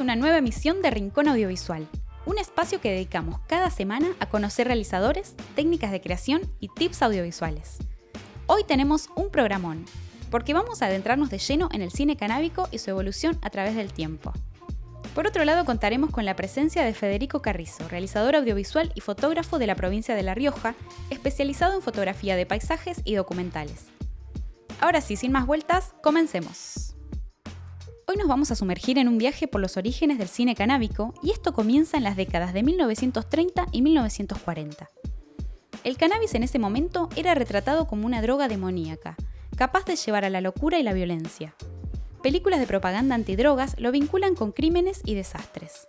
bienvenidos a una nueva emisión de Rincón Audiovisual, un espacio que dedicamos cada semana a conocer realizadores, técnicas de creación y tips audiovisuales. Hoy tenemos un programón, porque vamos a adentrarnos de lleno en el cine canábico y su evolución a través del tiempo. Por otro lado, contaremos con la presencia de Federico Carrizo, realizador audiovisual y fotógrafo de la provincia de La Rioja, especializado en fotografía de paisajes y documentales. Ahora sí, sin más vueltas, comencemos. Hoy nos vamos a sumergir en un viaje por los orígenes del cine canábico y esto comienza en las décadas de 1930 y 1940. El cannabis en ese momento era retratado como una droga demoníaca, capaz de llevar a la locura y la violencia. Películas de propaganda antidrogas lo vinculan con crímenes y desastres.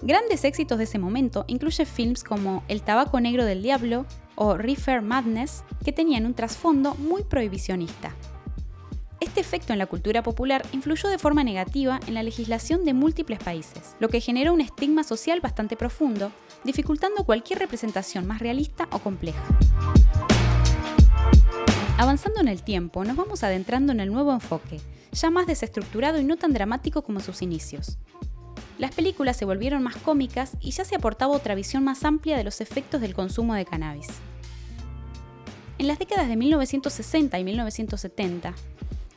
Grandes éxitos de ese momento incluyen films como El tabaco negro del diablo o Reefer Madness, que tenían un trasfondo muy prohibicionista. Este efecto en la cultura popular influyó de forma negativa en la legislación de múltiples países, lo que generó un estigma social bastante profundo, dificultando cualquier representación más realista o compleja. Avanzando en el tiempo, nos vamos adentrando en el nuevo enfoque, ya más desestructurado y no tan dramático como sus inicios. Las películas se volvieron más cómicas y ya se aportaba otra visión más amplia de los efectos del consumo de cannabis. En las décadas de 1960 y 1970,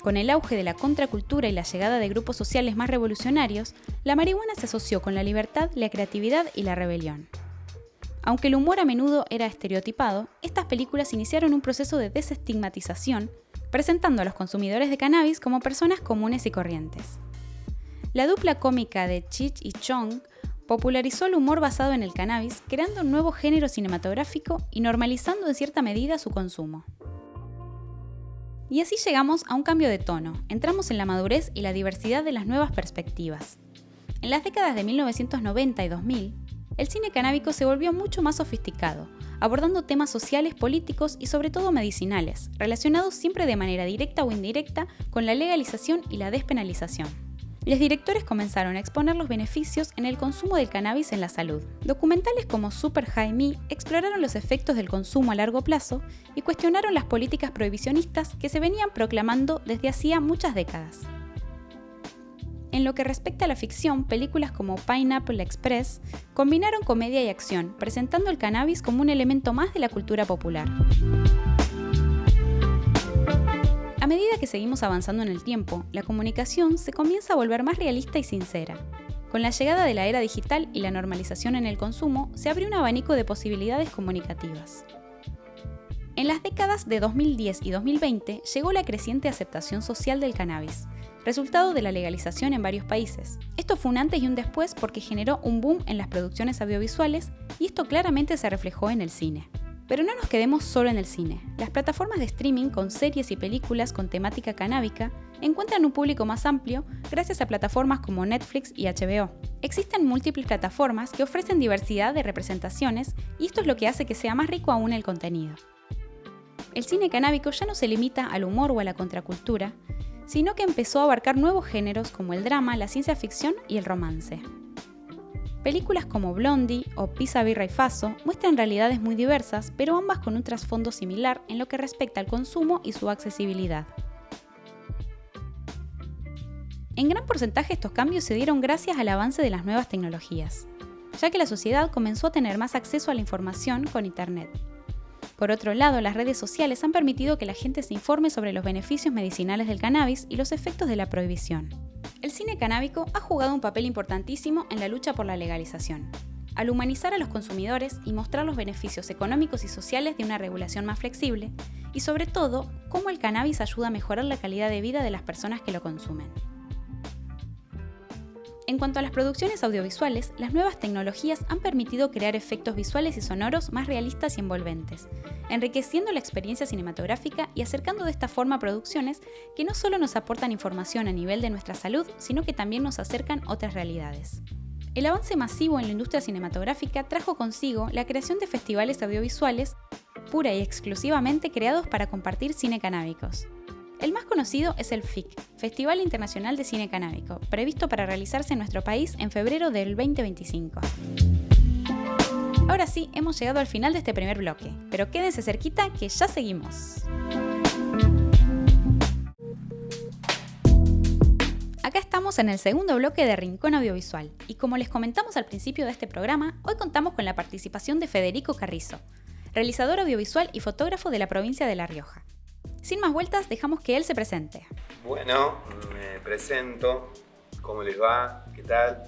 con el auge de la contracultura y la llegada de grupos sociales más revolucionarios, la marihuana se asoció con la libertad, la creatividad y la rebelión. Aunque el humor a menudo era estereotipado, estas películas iniciaron un proceso de desestigmatización, presentando a los consumidores de cannabis como personas comunes y corrientes. La dupla cómica de Cheech y Chong popularizó el humor basado en el cannabis, creando un nuevo género cinematográfico y normalizando en cierta medida su consumo. Y así llegamos a un cambio de tono, entramos en la madurez y la diversidad de las nuevas perspectivas. En las décadas de 1990 y 2000, el cine canábico se volvió mucho más sofisticado, abordando temas sociales, políticos y sobre todo medicinales, relacionados siempre de manera directa o indirecta con la legalización y la despenalización. Los directores comenzaron a exponer los beneficios en el consumo del cannabis en la salud. Documentales como Super High Me exploraron los efectos del consumo a largo plazo y cuestionaron las políticas prohibicionistas que se venían proclamando desde hacía muchas décadas. En lo que respecta a la ficción, películas como Pineapple Express combinaron comedia y acción, presentando el cannabis como un elemento más de la cultura popular. A medida que seguimos avanzando en el tiempo, la comunicación se comienza a volver más realista y sincera. Con la llegada de la era digital y la normalización en el consumo, se abrió un abanico de posibilidades comunicativas. En las décadas de 2010 y 2020 llegó la creciente aceptación social del cannabis, resultado de la legalización en varios países. Esto fue un antes y un después porque generó un boom en las producciones audiovisuales y esto claramente se reflejó en el cine. Pero no nos quedemos solo en el cine. Las plataformas de streaming con series y películas con temática canábica encuentran un público más amplio gracias a plataformas como Netflix y HBO. Existen múltiples plataformas que ofrecen diversidad de representaciones y esto es lo que hace que sea más rico aún el contenido. El cine canábico ya no se limita al humor o a la contracultura, sino que empezó a abarcar nuevos géneros como el drama, la ciencia ficción y el romance. Películas como Blondie o Pisa, Birra y Faso muestran realidades muy diversas, pero ambas con un trasfondo similar en lo que respecta al consumo y su accesibilidad. En gran porcentaje estos cambios se dieron gracias al avance de las nuevas tecnologías, ya que la sociedad comenzó a tener más acceso a la información con Internet. Por otro lado, las redes sociales han permitido que la gente se informe sobre los beneficios medicinales del cannabis y los efectos de la prohibición. El cine canábico ha jugado un papel importantísimo en la lucha por la legalización, al humanizar a los consumidores y mostrar los beneficios económicos y sociales de una regulación más flexible, y sobre todo, cómo el cannabis ayuda a mejorar la calidad de vida de las personas que lo consumen. En cuanto a las producciones audiovisuales, las nuevas tecnologías han permitido crear efectos visuales y sonoros más realistas y envolventes, enriqueciendo la experiencia cinematográfica y acercando de esta forma producciones que no solo nos aportan información a nivel de nuestra salud, sino que también nos acercan otras realidades. El avance masivo en la industria cinematográfica trajo consigo la creación de festivales audiovisuales pura y exclusivamente creados para compartir cine canábicos. El más conocido es el FIC, Festival Internacional de Cine Canábico, previsto para realizarse en nuestro país en febrero del 2025. Ahora sí, hemos llegado al final de este primer bloque, pero quédense cerquita que ya seguimos. Acá estamos en el segundo bloque de Rincón Audiovisual y como les comentamos al principio de este programa, hoy contamos con la participación de Federico Carrizo, realizador audiovisual y fotógrafo de la provincia de La Rioja. Sin más vueltas, dejamos que él se presente. Bueno, me presento. ¿Cómo les va? ¿Qué tal?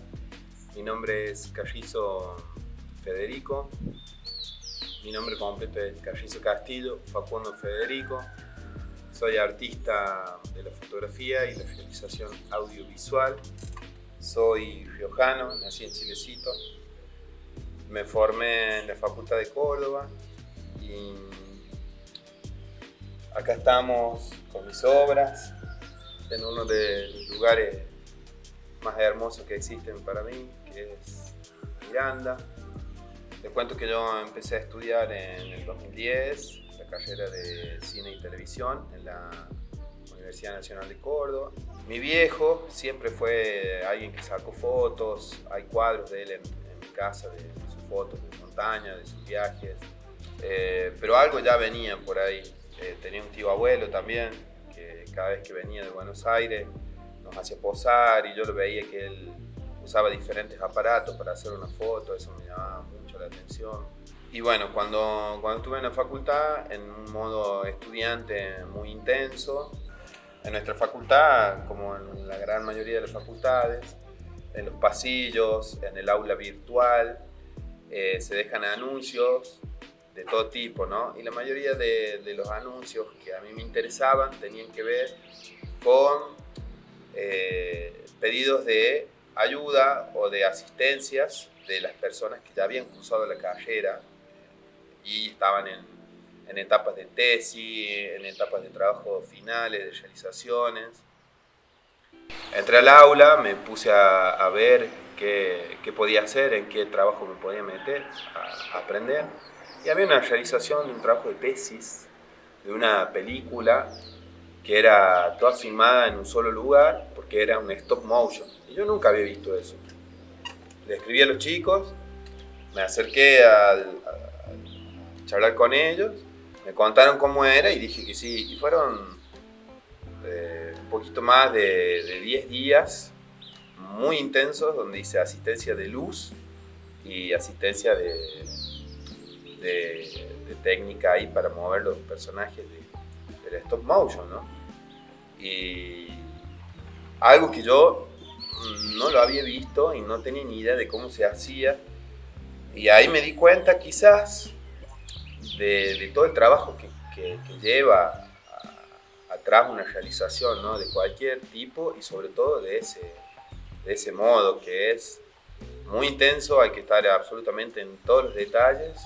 Mi nombre es Carrizo Federico. Mi nombre completo es Carrizo Castillo Facundo Federico. Soy artista de la fotografía y la realización audiovisual. Soy riojano, nací en Chilecito. Me formé en la Facultad de Córdoba y acá estamos con mis obras en uno de los lugares más hermosos que existen para mí, que es Miranda. Les cuento que yo empecé a estudiar en el 2010 la carrera de cine y televisión en la Universidad Nacional de Córdoba. Mi viejo siempre fue alguien que sacó fotos, hay cuadros de él en mi casa de sus fotos de montaña, de sus viajes, pero algo ya venía por ahí. Tenía un tío abuelo también, que cada vez que venía de Buenos Aires nos hacía posar y yo lo veía que él usaba diferentes aparatos para hacer una foto, eso me llamaba mucho la atención. Y bueno, cuando estuve en la facultad, en un modo estudiante muy intenso, en nuestra facultad, como en la gran mayoría de las facultades, en los pasillos, en el aula virtual, se dejan anuncios de todo tipo, ¿no? Y la mayoría de los anuncios que a mí me interesaban tenían que ver con pedidos de ayuda o de asistencias de las personas que ya habían cursado la carrera y estaban en etapas de tesis, en etapas de trabajo finales, de realizaciones. Entré al aula, me puse a ver qué podía hacer, en qué trabajo me podía meter, a aprender. Y había una realización de un trabajo de tesis, de una película que era toda filmada en un solo lugar, porque era un stop motion. Y yo nunca había visto eso. Le escribí a los chicos, me acerqué a charlar con ellos, me contaron cómo era y dije que sí. Y fueron un poquito más de 10 días muy intensos, donde hice asistencia de luz y asistencia de técnica ahí para mover los personajes del stop motion, ¿no? Y algo que yo no lo había visto y no tenía ni idea de cómo se hacía. Y ahí me di cuenta quizás de todo el trabajo que lleva atrás una realización, ¿no? De cualquier tipo y sobre todo de ese modo que es muy intenso, hay que estar absolutamente en todos los detalles.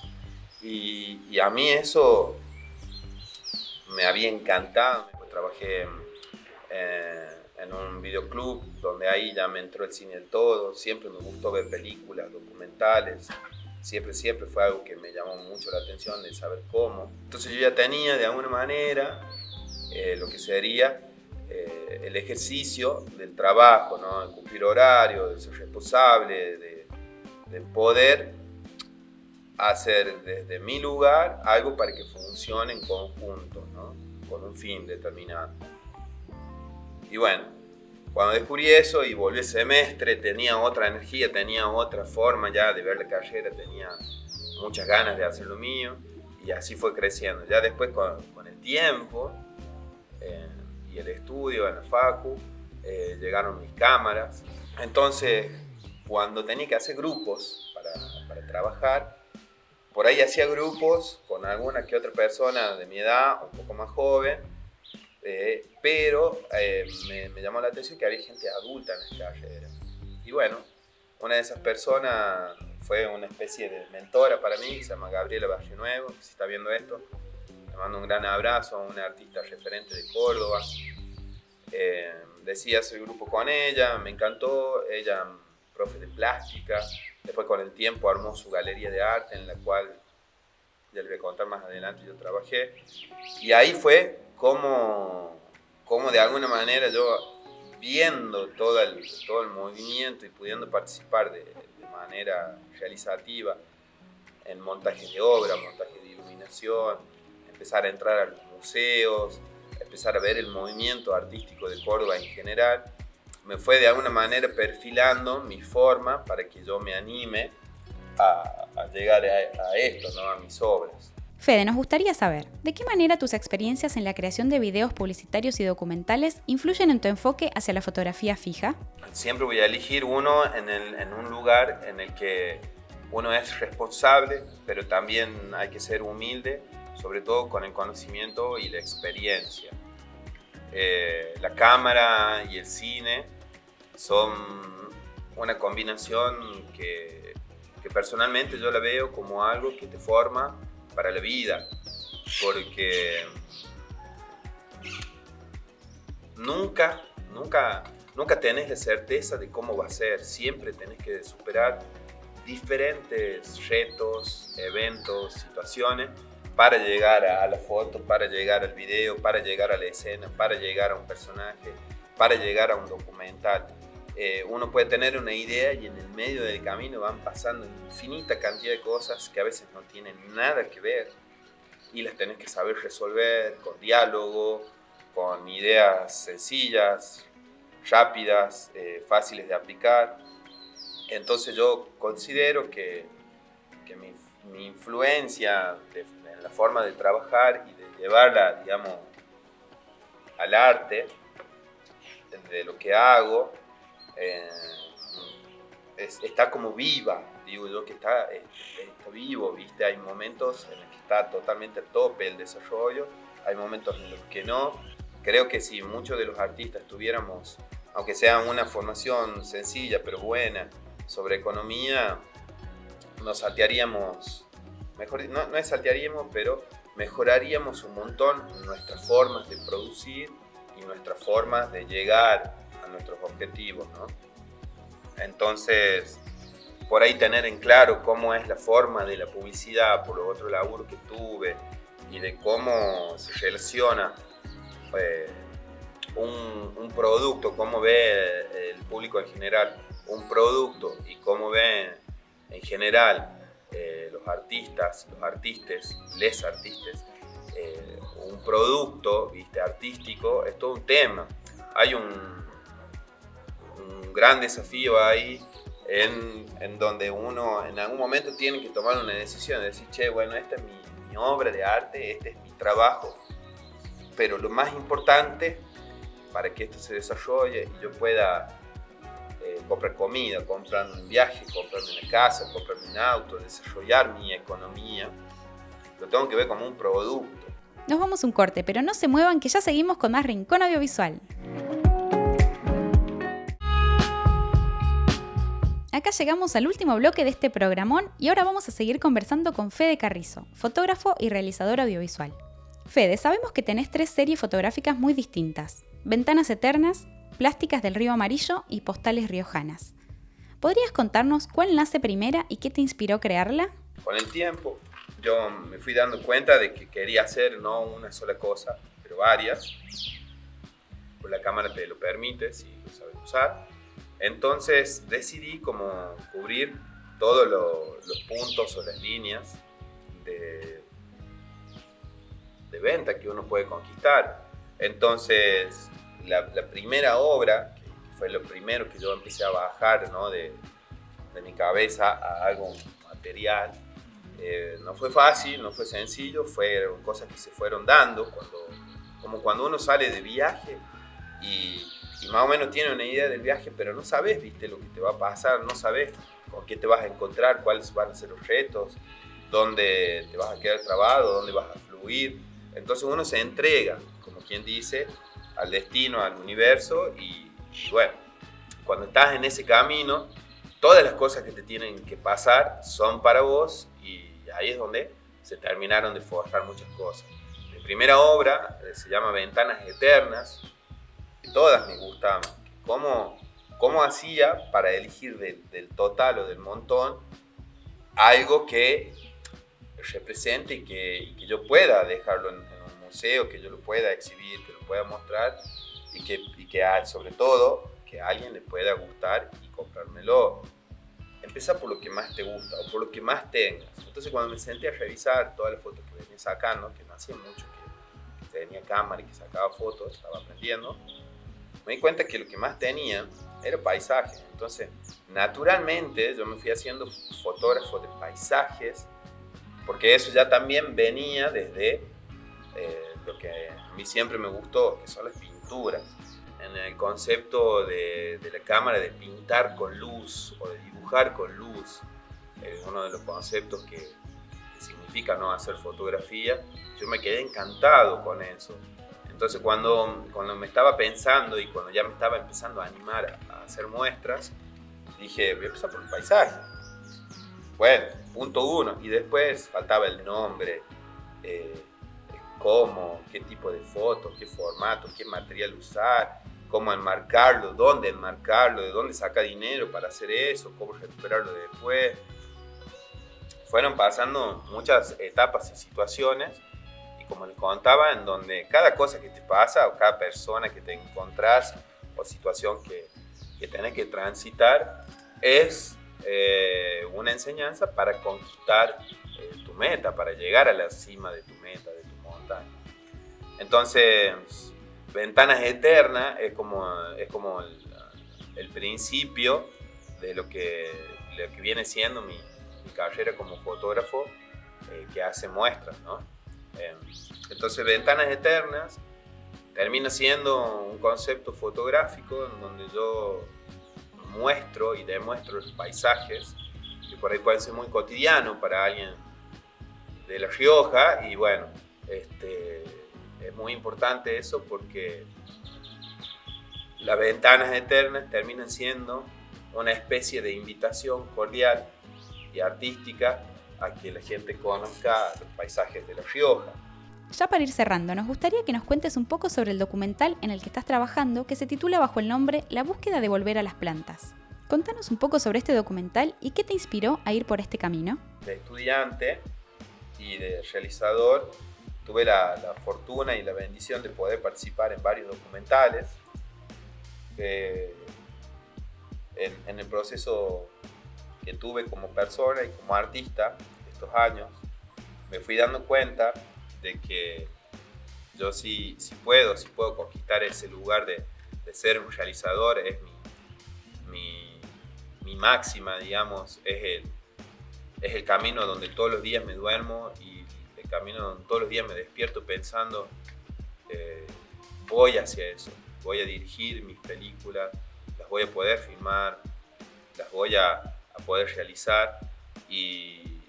Y a mí eso me había encantado. Trabajé en un videoclub donde ahí ya me entró el cine del todo. Siempre me gustó ver películas, documentales. Siempre fue algo que me llamó mucho la atención de saber cómo. Entonces yo ya tenía de alguna manera lo que sería el ejercicio del trabajo, ¿no? De cumplir horario, de ser responsable, de poder hacer desde mi lugar algo para que funcione en conjunto, ¿no? Con un fin determinado. Y bueno, cuando descubrí eso y volví el semestre, tenía otra energía, tenía otra forma ya de ver la carrera, tenía muchas ganas de hacer lo mío y así fue creciendo. Ya después con el tiempo y el estudio en la facu, llegaron mis cámaras. Entonces, cuando tenía que hacer grupos para trabajar, por ahí hacía grupos con alguna que otra persona de mi edad, un poco más joven, pero me llamó la atención que había gente adulta en la carrera. Y bueno, una de esas personas fue una especie de mentora para mí, que se llama Gabriela Barrio Nuevo, que si está viendo esto, le mando un gran abrazo, una artista referente de Córdoba. Decidí hacer grupo con ella, me encantó, ella profe de plástica. Después con el tiempo armó su galería de arte en la cual, ya les voy a contar más adelante, yo trabajé. Y ahí fue como de alguna manera yo, viendo todo el movimiento y pudiendo participar de manera realizativa en montajes de obra, montajes de iluminación, empezar a entrar a los museos, empezar a ver el movimiento artístico de Córdoba en general, me fue de alguna manera perfilando mi forma para que yo me anime a llegar a esto, ¿no? A mis obras. Fede, nos gustaría saber, ¿de qué manera tus experiencias en la creación de videos publicitarios y documentales influyen en tu enfoque hacia la fotografía fija? Siempre voy a elegir uno en un lugar en el que uno es responsable, pero también hay que ser humilde, sobre todo con el conocimiento y la experiencia. La cámara y el cine son una combinación que personalmente yo la veo como algo que te forma para la vida, porque nunca tenés la certeza de cómo va a ser. Siempre tenés que superar diferentes retos, eventos, situaciones para llegar a la foto, para llegar al video, para llegar a la escena, para llegar a un personaje, para llegar a un documental. Uno puede tener una idea y en el medio del camino van pasando infinita cantidad de cosas que a veces no tienen nada que ver y las tenés que saber resolver con diálogo, con ideas sencillas, rápidas, fáciles de aplicar. Entonces yo considero que mi influencia en la forma de trabajar y de llevarla, digamos, al arte, de lo que hago, está como viva, digo yo que está vivo, ¿viste? Hay momentos en los que está totalmente a tope el desarrollo, hay momentos en los que no. Creo que si muchos de los artistas tuviéramos, aunque sea una formación sencilla pero buena sobre economía, nos saltearíamos, no es saltearíamos, pero mejoraríamos un montón nuestras formas de producir y nuestras formas de llegar a nuestros objetivos, ¿no? Entonces, por ahí tener en claro cómo es la forma de la publicidad, por los otros laburos que tuve, y de cómo se relaciona un producto, cómo ve el público en general un producto y cómo ve en general los artistas, les artistas, un producto, ¿viste? Artístico, es todo un tema. Hay un gran desafío ahí en donde uno en algún momento tiene que tomar una decisión, de decir, che, bueno, esta es mi obra de arte, este es mi trabajo, pero lo más importante para que esto se desarrolle y yo pueda comprar comida, comprar un viaje, comprarme una casa, comprarme un auto, desarrollar mi economía, lo tengo que ver como un producto. Nos vamos a un corte, pero no se muevan que ya seguimos con más Rincón Audiovisual. Acá llegamos al último bloque de este programón y ahora vamos a seguir conversando con Fede Carrizo, fotógrafo y realizador audiovisual. Fede, sabemos que tenés 3 series fotográficas muy distintas: Ventanas Eternas, Plásticas del Río Amarillo y Postales Riojanas. ¿Podrías contarnos cuál nace primera y qué te inspiró crearla? Con el tiempo yo me fui dando cuenta de que quería hacer no una sola cosa, pero varias. Pues la cámara te lo permite si lo sabes usar. Entonces decidí como cubrir todos los puntos o las líneas de venta que uno puede conquistar. Entonces la primera obra, que fue lo primero que yo empecé a bajar, ¿no? de mi cabeza a algo material, no fue fácil, no fue sencillo, fueron cosas que se fueron dando como cuando uno sale de viaje y más o menos tiene una idea del viaje, pero no sabes, ¿viste? Lo que te va a pasar, no sabes con qué te vas a encontrar, cuáles van a ser los retos, dónde te vas a quedar trabado, dónde vas a fluir. Entonces uno se entrega, como quien dice, al destino, al universo y bueno, cuando estás en ese camino, todas las cosas que te tienen que pasar son para vos y ahí es donde se terminaron de forjar muchas cosas. Mi primera obra se llama Ventanas Eternas, y todas me gustaban. ¿Cómo hacía para elegir del total o del montón algo que represente y que yo pueda dejarlo en un museo, que yo lo pueda exhibir, que lo pueda mostrar y que sobre todo que a alguien le pueda gustar y comprármelo? Empezá por lo que más te gusta o por lo que más tengas. Entonces cuando me senté a revisar todas las fotos que venía sacando, que no hacía mucho que tenía cámara y que sacaba fotos, estaba aprendiendo, me di cuenta que lo que más tenía era paisaje. Entonces, naturalmente, yo me fui haciendo fotógrafo de paisajes, porque eso ya también venía desde lo que a mí siempre me gustó, que son las pinturas. En el concepto de la cámara de pintar con luz o de dibujar con luz, uno de los conceptos que significa no hacer fotografía, yo me quedé encantado con eso. Entonces cuando me estaba pensando y cuando ya me estaba empezando a animar a hacer muestras, dije, voy a empezar por el paisaje. Bueno, punto 1. Y después faltaba el nombre, cómo, qué tipo de fotos, qué formato, qué material usar, cómo enmarcarlo, de dónde sacar dinero para hacer eso, cómo recuperarlo después. Fueron pasando muchas etapas y situaciones, y como les contaba, en donde cada cosa que te pasa o cada persona que te encontrás o situación que tenés que transitar es una enseñanza para conquistar tu meta, para llegar a la cima de tu meta, de tu montaña. Entonces, Ventanas Eternas es como el principio de lo que viene siendo mi carrera como fotógrafo que hace muestras, ¿no? Entonces, Ventanas Eternas termina siendo un concepto fotográfico en donde yo muestro y demuestro los paisajes que por ahí pueden ser muy cotidianos para alguien de La Rioja, y bueno, es muy importante eso porque las Ventanas Eternas terminan siendo una especie de invitación cordial y artística a que la gente conozca los paisajes de La Rioja. Ya para ir cerrando, nos gustaría que nos cuentes un poco sobre el documental en el que estás trabajando, que se titula bajo el nombre La búsqueda de volver a las plantas. Contanos un poco sobre este documental y qué te inspiró a ir por este camino. De estudiante y de realizador, tuve la fortuna y la bendición de poder participar en varios documentales. En el proceso que tuve como persona y como artista estos años, me fui dando cuenta de que yo sí puedo conquistar ese lugar de ser un realizador. Es mi máxima, digamos, es el camino donde todos los días me duermo y el camino donde todos los días me despierto pensando, voy hacia eso, voy a dirigir mis películas, las voy a poder filmar, las voy a poder realizar. Y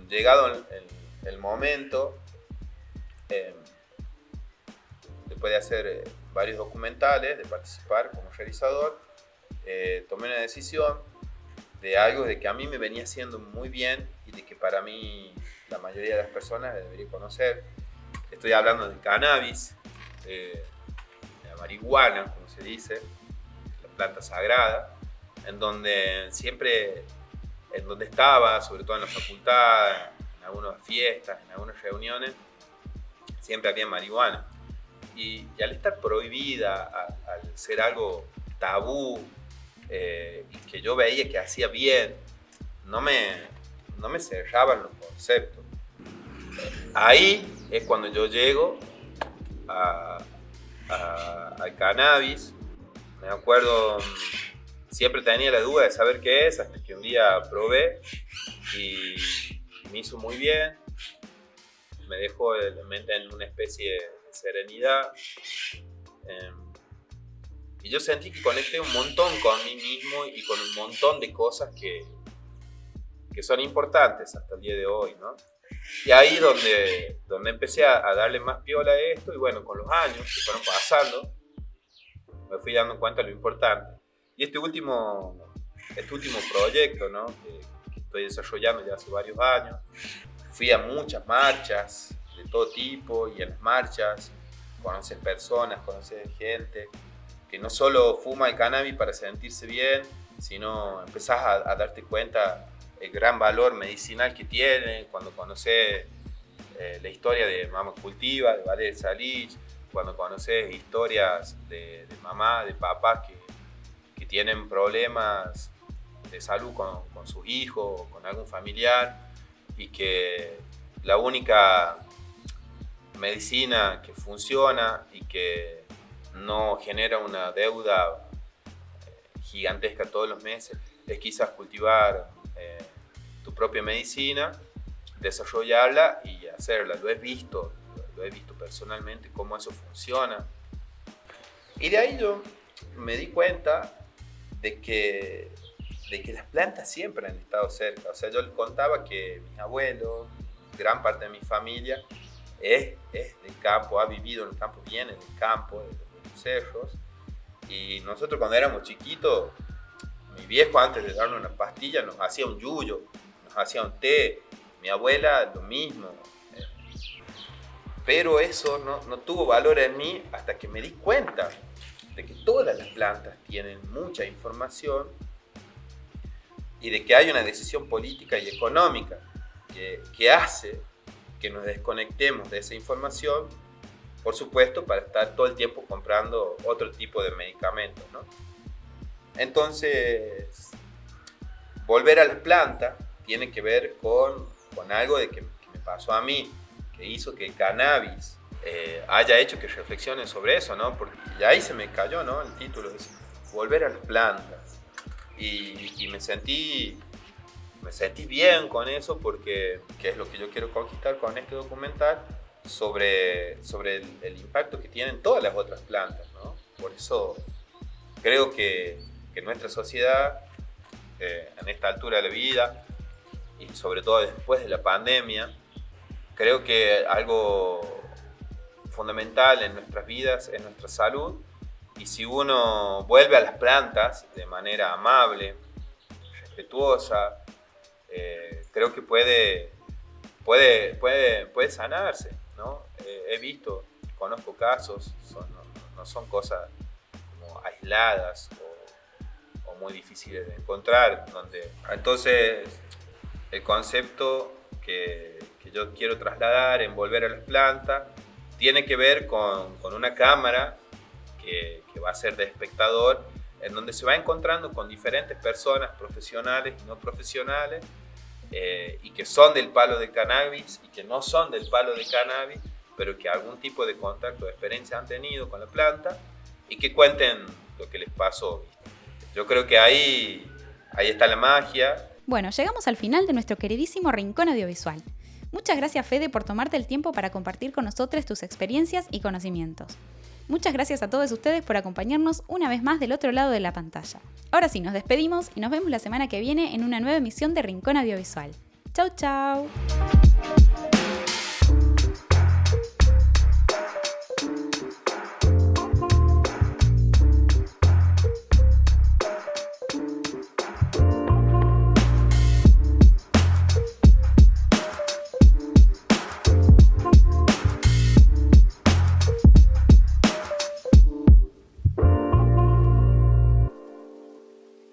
llegado el momento, después de hacer varios documentales, de participar como realizador, tomé una decisión de algo de que a mí me venía haciendo muy bien y de que para mí la mayoría de las personas debería conocer. Estoy hablando del cannabis, de la marihuana, como se dice, la planta sagrada, en donde estaba, sobre todo en la facultad, en algunas fiestas, en algunas reuniones, siempre había marihuana. Y al estar prohibida, al ser algo tabú, y que yo veía que hacía bien, no me cerraban los conceptos. Ahí es cuando yo llego al cannabis. Me acuerdo, siempre tenía la duda de saber qué es, hasta que un día probé y me hizo muy bien. Me dejó la mente en una especie de serenidad. Y yo sentí que conecté un montón con mí mismo y con un montón de cosas que son importantes hasta el día de hoy, ¿no? Y ahí donde empecé a darle más piola a esto, y bueno, con los años que fueron pasando, me fui dando cuenta de lo importante. Y este último proyecto, ¿no? que estoy desarrollando ya hace varios años, fui a muchas marchas de todo tipo, y en las marchas conoces personas, conoces gente que no solo fuma el cannabis para sentirse bien, sino empezás a darte cuenta el gran valor medicinal que tiene cuando conoces la historia de Mamá Cultiva, de Valeria Salich, cuando conoces historias de mamá, de papás que tienen problemas de salud con sus hijos o con algún familiar, y que la única medicina que funciona y que no genera una deuda gigantesca todos los meses, es quizás cultivar tu propia medicina, desarrollarla y hacerla. Lo he visto personalmente cómo eso funciona. Y de ahí yo me di cuenta de que las plantas siempre han estado cerca. O sea, yo les contaba que mis abuelos, gran parte de mi familia, es del campo, ha vivido en el campo, viene del campo, de los cerros. Y nosotros cuando éramos chiquitos, mi viejo antes de darnos una pastilla nos hacía un yuyo, nos hacía un té, mi abuela lo mismo. Pero eso no tuvo valor en mí hasta que me di cuenta de que todas las plantas tienen mucha información y de que hay una decisión política y económica que hace que nos desconectemos de esa información, por supuesto, para estar todo el tiempo comprando otro tipo de medicamentos, ¿no? Entonces, volver a las plantas tiene que ver con algo que me pasó a mí, que hizo que el cannabis haya hecho que reflexione sobre eso, ¿no? Porque ya ahí se me cayó, ¿no? El título es volver a las plantas. Y me sentí bien con eso porque que es lo que yo quiero conquistar con este documental sobre el impacto que tienen todas las otras plantas, ¿no? Por eso creo que nuestra sociedad, en esta altura de la vida y sobre todo después de la pandemia, creo que algo fundamental en nuestras vidas es nuestra salud, y si uno vuelve a las plantas de manera amable, respetuosa, creo que puede sanarse, ¿no? He visto, conozco casos, no son cosas como aisladas o muy difíciles de encontrar. Entonces, el concepto que yo quiero trasladar en volver a las plantas tiene que ver con una cámara que va a ser de espectador, en donde se va encontrando con diferentes personas profesionales y no profesionales, y que son del palo de cannabis y que no son del palo de cannabis, pero que algún tipo de contacto, de experiencia han tenido con la planta, y que cuenten lo que les pasó. Yo creo que ahí está la magia. Bueno, llegamos al final de nuestro queridísimo Rincón Audiovisual. Muchas gracias, Fede, por tomarte el tiempo para compartir con nosotros tus experiencias y conocimientos. Muchas gracias a todos ustedes por acompañarnos una vez más del otro lado de la pantalla. Ahora sí, nos despedimos y nos vemos la semana que viene en una nueva emisión de Rincón Audiovisual. ¡Chau, chau!